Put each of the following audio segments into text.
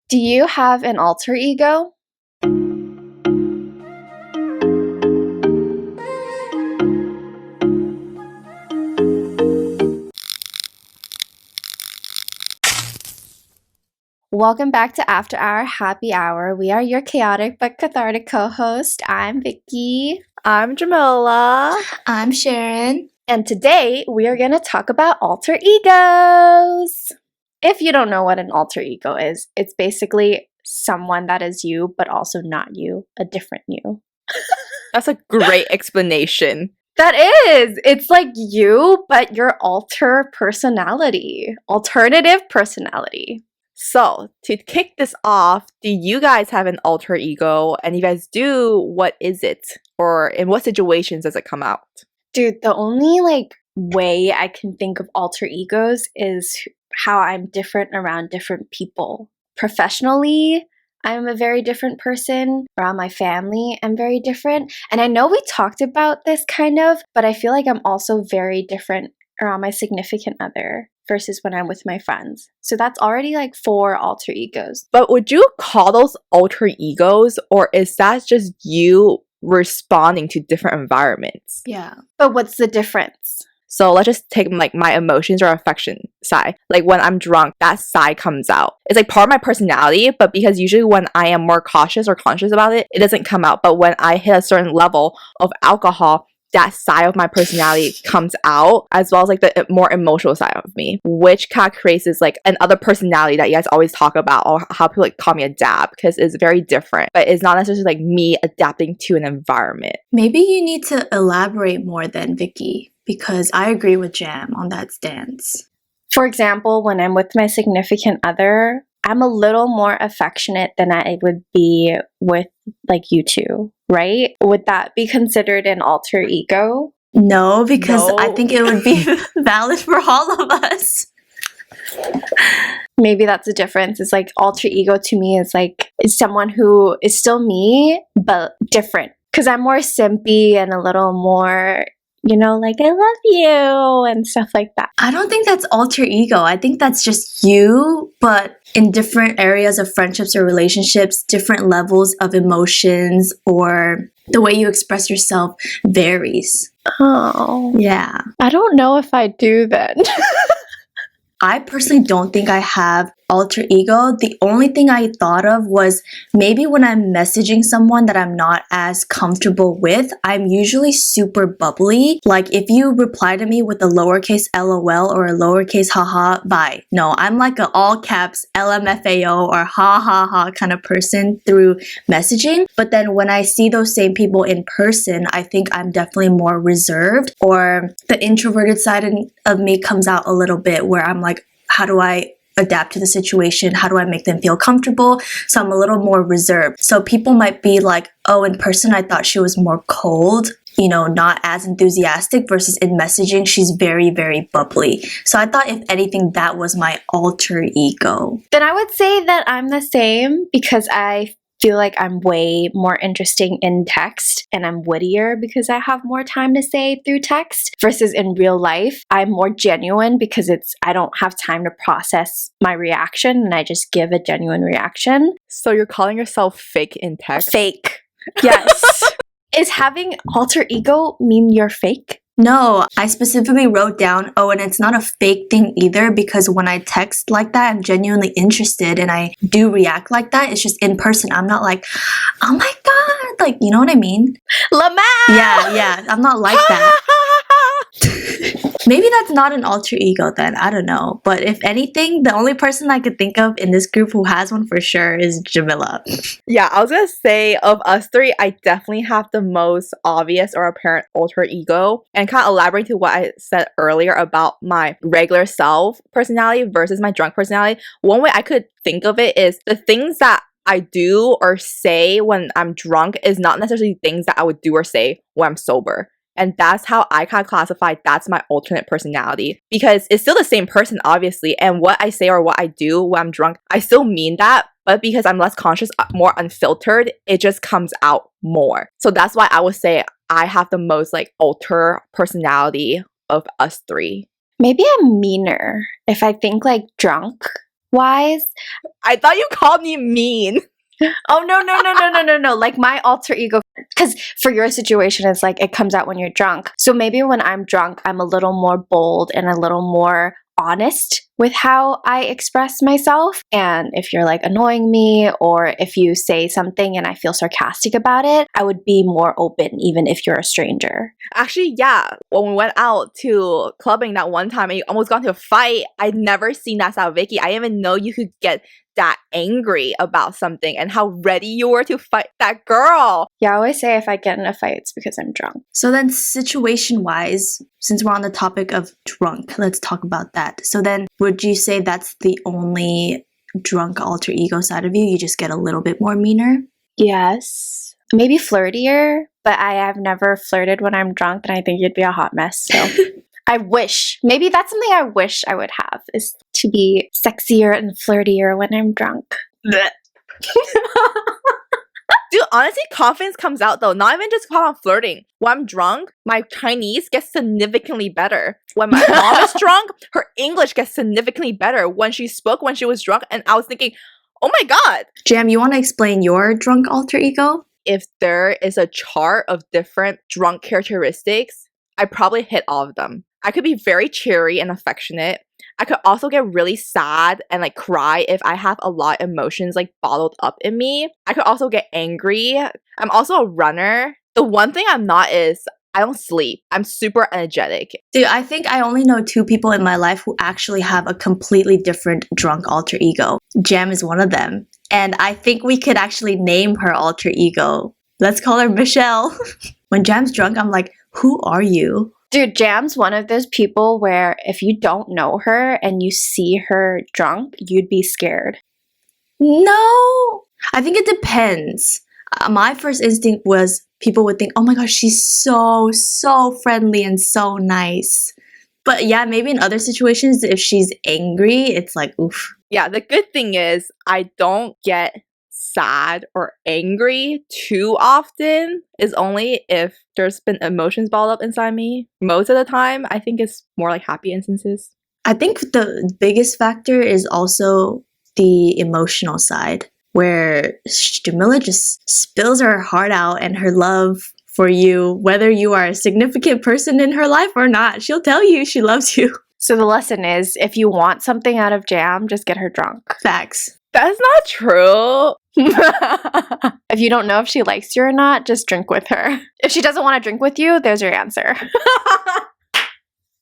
Do you have an alter ego? Welcome back to After Our Happy Hour. We are your chaotic but cathartic co-host. I'm Vicky. I'm Jamila. I'm Sharon. And today we are going to talk about alter egos. If you don't know what an alter ego is, it's basically someone that is you but also not you, a different you. That's a great explanation. That is. It's like you, but your alternative personality. So, to kick this off, do you guys have an alter ego? And if you guys do, what is it? Or in what situations does it come out? Dude, the only way I can think of alter egos is how I'm different around different people. Professionally, I'm a very different person. Around my family, I'm very different. And I know we talked about this kind of, but I feel like I'm also very different around my significant other versus when I'm with my friends. So that's already 4 alter egos. But would you call those alter egos, or is that just you responding to different environments? Yeah. But what's the difference? So let's just take my emotions or affection side. Like when I'm drunk, that side comes out. It's part of my personality, but because usually when I am more cautious or conscious about it, it doesn't come out. But when I hit a certain level of alcohol, that side of my personality comes out, as well as the more emotional side of me, which kind of creates this another personality that you guys always talk about, or how people call me adapt, because it's very different, but it's not necessarily me adapting to an environment. Maybe you need to elaborate more then, Vicky, because I agree with Jam on that stance. For example, when I'm with my significant other, I'm a little more affectionate than I would be with you two, right? Would that be considered an alter ego? No, because No. I think it would be valid for all of us. Maybe that's the difference. It's alter ego to me is someone who is still me, but different. Because I'm more simpy and a little more, I love you and stuff like that. I don't think that's alter ego. I think that's just you, but in different areas of friendships or relationships, different levels of emotions or the way you express yourself varies. Oh. Yeah. I don't know if I do then. I personally don't think I have alter ego. The only thing I thought of was maybe when I'm messaging someone that I'm not as comfortable with, I'm usually super bubbly. If you reply to me with a lowercase LOL or a lowercase haha, bye. No, I'm an all caps LMFAO or ha ha ha kind of person through messaging. But then when I see those same people in person, I think I'm definitely more reserved, or the introverted side of me comes out a little bit where I'm how do I adapt to the situation? How do I make them feel comfortable? So I'm a little more reserved. So people might be oh, in person, I thought she was more cold, not as enthusiastic, versus in messaging, she's very, very bubbly. So I thought, if anything, that was my alter ego. Then I would say that I'm the same, because I feel like I'm way more interesting in text and I'm wittier because I have more time to say through text, versus in real life I'm more genuine because I don't have time to process my reaction and I just give a genuine reaction. So you're calling yourself fake in text? Fake. Yes. Is having alter ego mean you're fake? No, I specifically wrote down, and it's not a fake thing either, because when I text like that, I'm genuinely interested and I do react like that. It's just in person. I'm not oh my God, you know what I mean? Lamau! Yeah, I'm not like that. Maybe that's not an alter ego then. I don't know. But if anything, the only person I could think of in this group who has one for sure is Jamila. Yeah, I was gonna say, of us three, I definitely have the most obvious or apparent alter ego. And kind of elaborate to what I said earlier about my regular self personality versus my drunk personality. One way I could think of it is the things that I do or say when I'm drunk is not necessarily things that I would do or say when I'm sober. And that's how I kind of classify that's my alternate personality, because it's still the same person, obviously. And what I say or what I do when I'm drunk, I still mean that. But because I'm less conscious, more unfiltered, it just comes out more. So that's why I would say I have the most alter personality of us three. Maybe I'm meaner. If I think drunk, wise. I thought you called me mean. Oh, no. Like my alter ego, because for your situation, it's like it comes out when you're drunk. So maybe when I'm drunk, I'm a little more bold and a little more honest with how I express myself. And if you're like annoying me, or if you say something and I feel sarcastic about it, I would be more open, even if you're a stranger. Actually, yeah. When we went out to clubbing that one time and you almost got into a fight, I'd never seen that side of Vicky. I didn't even know you could get that angry about something and how ready you were to fight that girl. Yeah, I always say if I get in a fight, it's because I'm drunk. So then situation-wise, since we're on the topic of drunk, let's talk about that. So then would you say that's the only drunk alter ego side of you? You just get a little bit more meaner? Yes. Maybe flirtier, but I have never flirted when I'm drunk, and I think you'd be a hot mess. So I wish. Maybe that's something I wish I would have, is to be sexier and flirtier when I'm drunk. Dude, honestly, confidence comes out though. Not even just while I'm flirting. When I'm drunk, my Chinese gets significantly better. When my mom is drunk, her English gets significantly better. When she spoke when she was drunk, and I was thinking, oh my god. Jam, you want to explain your drunk alter ego? If there is a chart of different drunk characteristics, I probably hit all of them. I could be very cheery and affectionate. I could also get really sad and like cry if I have a lot of emotions like bottled up in me. I could also get angry. I'm also a runner. The one thing I'm not is I don't sleep. I'm super energetic. Dude, I think I only know 2 people in my life who actually have a completely different drunk alter ego. Jam is one of them. And I think we could actually name her alter ego. Let's call her Michelle. When Jam's drunk, I'm like, who are you? Dude, Jam's one of those people where if you don't know her and you see her drunk, you'd be scared. No, I think it depends. My first instinct was people would think, oh my gosh, she's so friendly and so nice. But yeah, maybe in other situations, if she's angry, it's like, oof. Yeah, the good thing is I don't get sad or angry too often. Is only if there's been emotions balled up inside me. Most of the time, I think it's more like happy instances. I think the biggest factor is also the emotional side, where Jamila just spills her heart out and her love for you, whether you are a significant person in her life or not. She'll tell you she loves you. So the lesson is, if you want something out of Jam, just get her drunk. Facts. That's not true. If you don't know if she likes you or not, just drink with her. If she doesn't want to drink with you, there's your answer.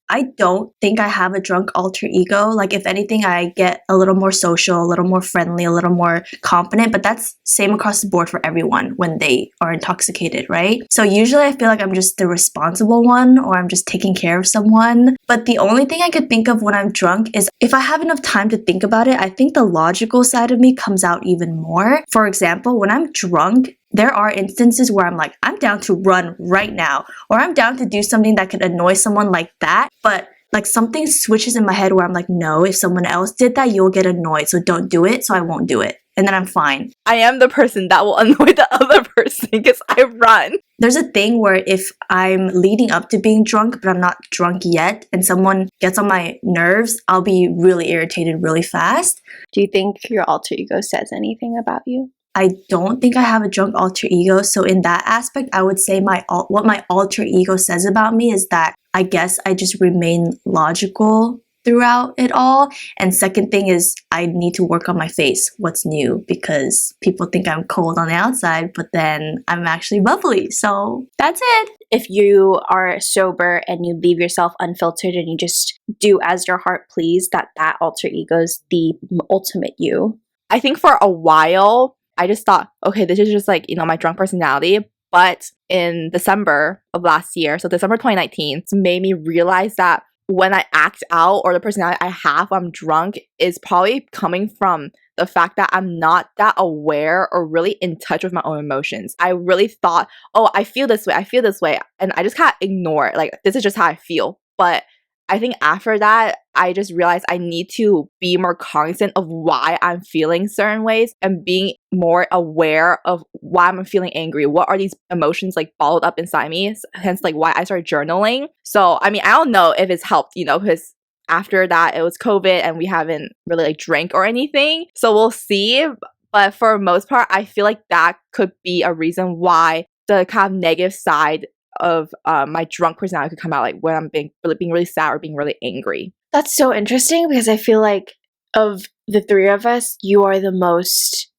I don't think I have a drunk alter ego. Like, if anything, I get a little more social, a little more friendly, a little more confident, but that's same across the board for everyone when they are intoxicated, right? So usually I feel like I'm just the responsible one, or I'm just taking care of someone. But the only thing I could think of when I'm drunk is if I have enough time to think about it, I think the logical side of me comes out even more. For example, when I'm drunk, there are instances where I'm like, I'm down to run right now, or I'm down to do something that could annoy someone like that. But like something switches in my head where I'm like, no, if someone else did that, you'll get annoyed. So don't do it. So I won't do it. And then I'm fine. I am the person that will annoy the other person because I run. There's a thing where if I'm leading up to being drunk, but I'm not drunk yet, and someone gets on my nerves, I'll be really irritated really fast. Do you think your alter ego says anything about you? I don't think I have a drunk alter ego. So in that aspect, I would say what my alter ego says about me is that I guess I just remain logical throughout it all. And second thing is I need to work on my face. What's new? Because people think I'm cold on the outside, but then I'm actually bubbly. So that's it. If you are sober and you leave yourself unfiltered and you just do as your heart please, that alter ego is the ultimate you. I think for a while, I just thought, okay, this is just like, my drunk personality. But in December of last year, so December 2019, it's made me realize that when I act out, or the personality I have when I'm drunk, is probably coming from the fact that I'm not that aware or really in touch with my own emotions. I really thought, oh, I feel this way. And I just kind of ignore it. Like, this is just how I feel. But I think after that, I just realized I need to be more cognizant of why I'm feeling certain ways and being more aware of why I'm feeling angry. What are these emotions like bottled up inside me? Hence, like why I started journaling. So, I mean, I don't know if it's helped, because after that, it was COVID and we haven't really like drank or anything. So we'll see. But for most part, I feel like that could be a reason why the kind of negative side of my drunk personality could come out, like when I'm being really sad or being really angry. That's so interesting because I feel like of the three of us, you are the most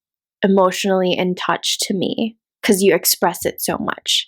emotionally in touch to me because you express it so much.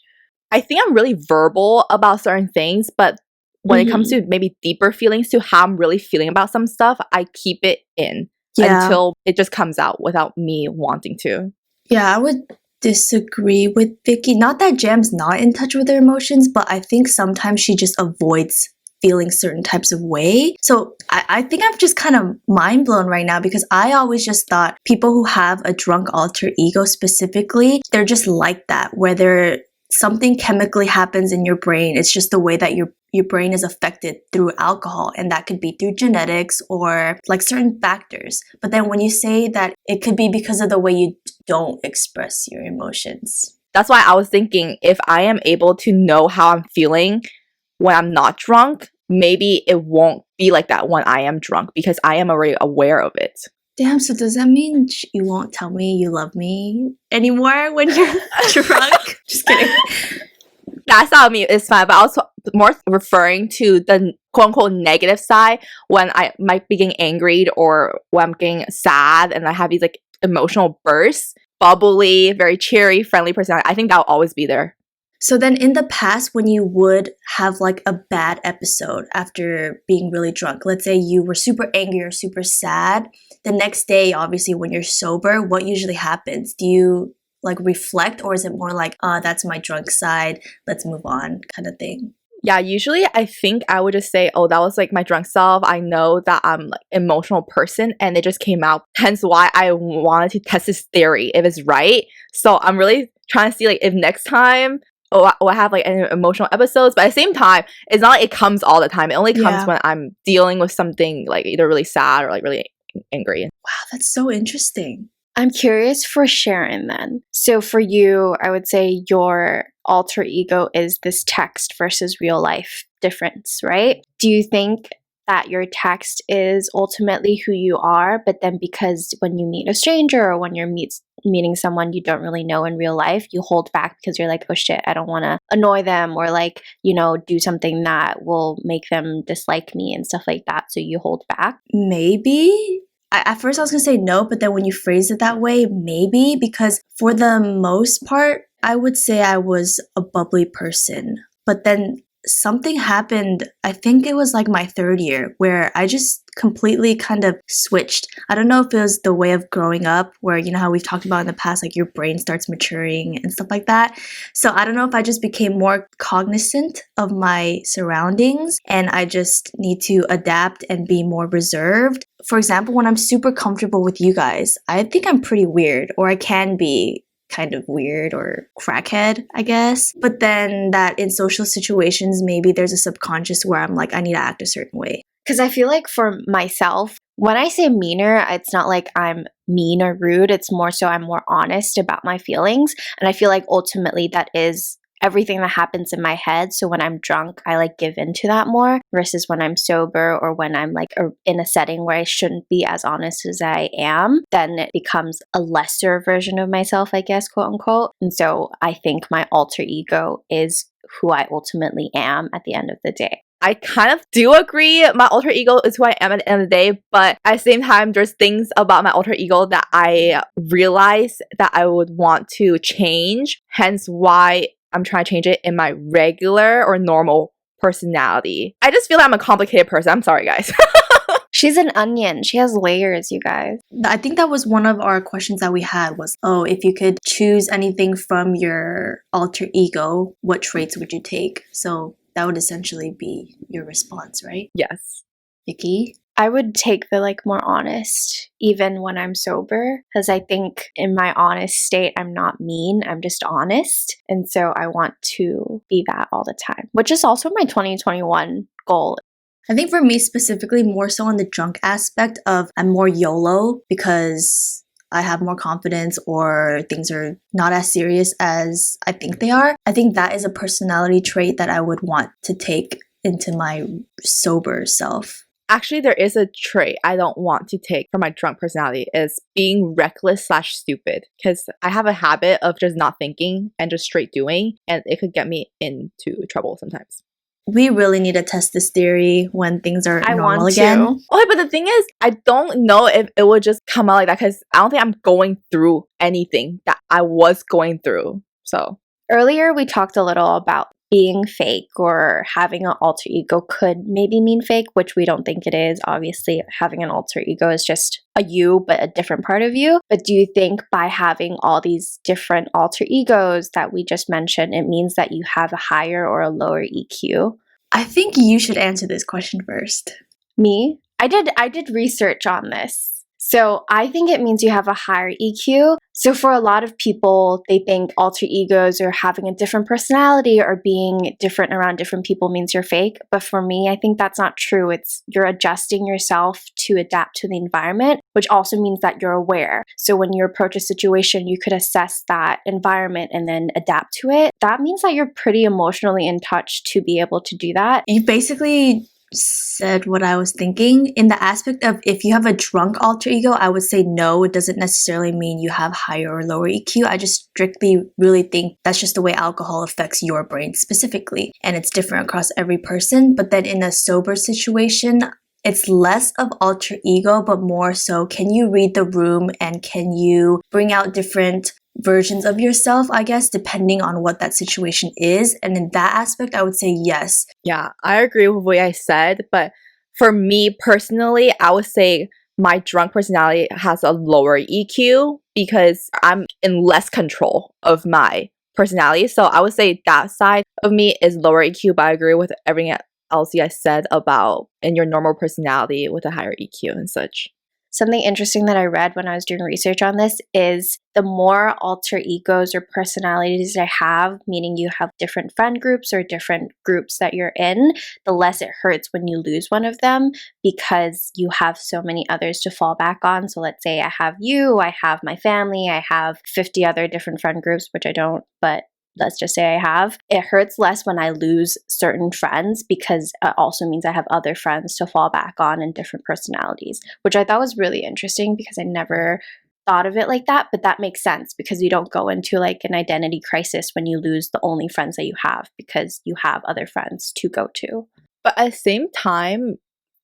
I think I'm really verbal about certain things, but when it comes to maybe deeper feelings to how I'm really feeling about some stuff, I keep it in until it just comes out without me wanting to. Yeah, I would disagree with Vicky. Not that Jam's not in touch with her emotions, but I think sometimes she just avoids feeling certain types of way. So I think I'm just kind of mind blown right now because I always just thought people who have a drunk alter ego specifically, they're just like that, where something chemically happens in your brain. It's just the way that your brain is affected through alcohol, and that could be through genetics or like certain factors. But then when you say that it could be because of the way you don't express your emotions. That's why I was thinking if I am able to know how I'm feeling when I'm not drunk, maybe it won't be like that when I am drunk because I am already aware of it. Damn, so does that mean you won't tell me you love me anymore when you're drunk? Just kidding. That's not me, it's fine, but I was more referring to the quote-unquote negative side when I might be getting angry or when I'm getting sad and I have these like emotional bursts, bubbly, very cheery, friendly personality. I think that'll always be there. So then in the past, when you would have like a bad episode after being really drunk, let's say you were super angry or super sad, the next day, obviously when you're sober, what usually happens? Do you like reflect, or is it more like, that's my drunk side, let's move on kind of thing? Yeah, usually I think I would just say, oh, that was like my drunk self. I know that I'm like an emotional person and it just came out. Hence why I wanted to test this theory if it's right. So I'm really trying to see like if next time I have like any emotional episodes, but at the same time, it's not like it comes all the time. It only comes when I'm dealing with something like either really sad or like really angry. Wow, that's so interesting. I'm curious for Sharon then. So for you, I would say your alter ego is this text versus real life difference, right? Do you think that your text is ultimately who you are, but then because when you meet a stranger or when you're meeting someone you don't really know in real life, you hold back because you're like, oh shit, I don't want to annoy them or like, you know, do something that will make them dislike me and stuff like that. So you hold back? Maybe. At first I was going to say no, but then when you phrase it that way, maybe, because for the most part, I would say I was a bubbly person. But then something happened, I think it was like my third year, where I just completely kind of switched. I don't know if it was the way of growing up where, you know how we've talked about in the past, like your brain starts maturing and stuff like that. So I don't know if I just became more cognizant of my surroundings and I just need to adapt and be more reserved. For example, when I'm super comfortable with you guys, I think I'm pretty weird, or I can be kind of weird or crackhead, I guess. But then that in social situations, maybe there's a subconscious where I'm like, I need to act a certain way. Because I feel like for myself, when I say meaner, it's not like I'm mean or rude. It's more so I'm more honest about my feelings. And I feel like ultimately that is everything that happens in my head. So when I'm drunk, I like give into that more versus when I'm sober or when I'm like in a setting where I shouldn't be as honest as I am, then it becomes a lesser version of myself, I guess, quote unquote. And so I think my alter ego is who I ultimately am at the end of the day. I kind of do agree. My alter ego is who I am at the end of the day, but at the same time, there's things about my alter ego that I realize that I would want to change. Hence why I'm trying to change it in my regular or normal personality. I just feel like I'm a complicated person. I'm sorry, guys. She's an onion. She has layers, you guys. I think that was one of our questions that we had was, oh, if you could choose anything from your alter ego, what traits would you take? So that would essentially be your response, right? Yes. Vicky? I would take the like more honest, even when I'm sober, because I think in my honest state, I'm not mean, I'm just honest. And so I want to be that all the time, which is also my 2021 goal. I think for me specifically, more so on the drunk aspect of I'm more YOLO because I have more confidence or things are not as serious as I think they are. I think that is a personality trait that I would want to take into my sober self. Actually, there is a trait I don't want to take from my drunk personality is being reckless slash stupid. Because I have a habit of just not thinking and just straight doing, and it could get me into trouble sometimes. We really need to test this theory when things are I normal want again. to. Okay, but the thing is, I don't know if it would just come out like that because I don't think I'm going through anything that I was going through. So Earlier, we talked a little about being fake or having an alter ego could maybe mean fake, which we don't think it is. Obviously, having an alter ego is just a you, but a different part of you. But do you think by having all these different alter egos that we just mentioned, it means that you have a higher or a lower EQ? I think you should answer this question first. Me? I did research on this. So I think it means you have a higher EQ. So for a lot of people, they think alter egos or having a different personality or being different around different people means you're fake. But for me, I think that's not true. It's you're adjusting yourself to adapt to the environment, which also means that you're aware. So when you approach a situation, you could assess that environment and then adapt to it. That means that you're pretty emotionally in touch to be able to do that. You basically said what I was thinking. In the aspect of if you have a drunk alter ego, I would say no, it doesn't necessarily mean you have higher or lower EQ. I just strictly really think that's just the way alcohol affects your brain specifically, and it's different across every person. But then in a sober situation, it's less of alter ego, but more so can you read the room and can you bring out different versions of yourself, I guess, depending on what that situation is. And in that aspect, I would say yes. yeah, I agree with what I said. But for me personally, I would say my drunk personality has a lower EQ because I'm in less control of my personality. So I would say that side of me is lower EQ, but I agree with everything else you guys said about in your normal personality with a higher EQ and such. Something interesting that I read when I was doing research on this is the more alter egos or personalities I have, meaning you have different friend groups or different groups that you're in, the less it hurts when you lose one of them because you have so many others to fall back on. So let's say I have you, I have my family, I have 50 other different friend groups, which I don't, but let's just say I have. It hurts less when I lose certain friends because it also means I have other friends to fall back on and different personalities, which I thought was really interesting because I never thought of it like that. But that makes sense because you don't go into like an identity crisis when you lose the only friends that you have because you have other friends to go to. But at the same time,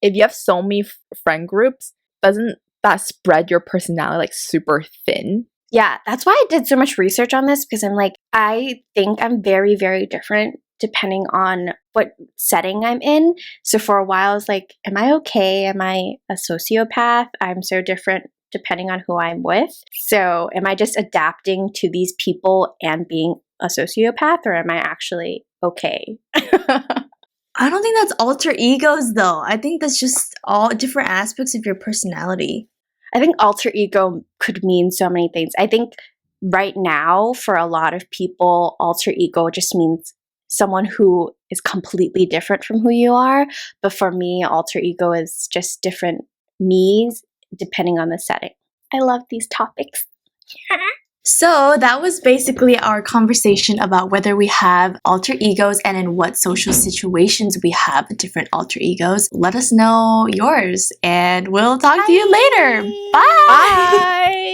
if you have so many friend groups, doesn't that spread your personality like super thin? Yeah, that's why I did so much research on this because I'm like, I think I'm very, very different depending on what setting I'm in. So for a while, I was like, am I okay? Am I a sociopath? I'm so different depending on who I'm with. So am I just adapting to these people and being a sociopath, or am I actually okay? I don't think that's alter egos though. I think that's just all different aspects of your personality. I think alter ego could mean so many things. I think right now, for a lot of people, alter ego just means someone who is completely different from who you are. But for me, alter ego is just different me's depending on the setting. I love these topics. So that was basically our conversation about whether we have alter egos and in what social situations we have different alter egos. Let us know yours and we'll talk to you later. Bye! Bye!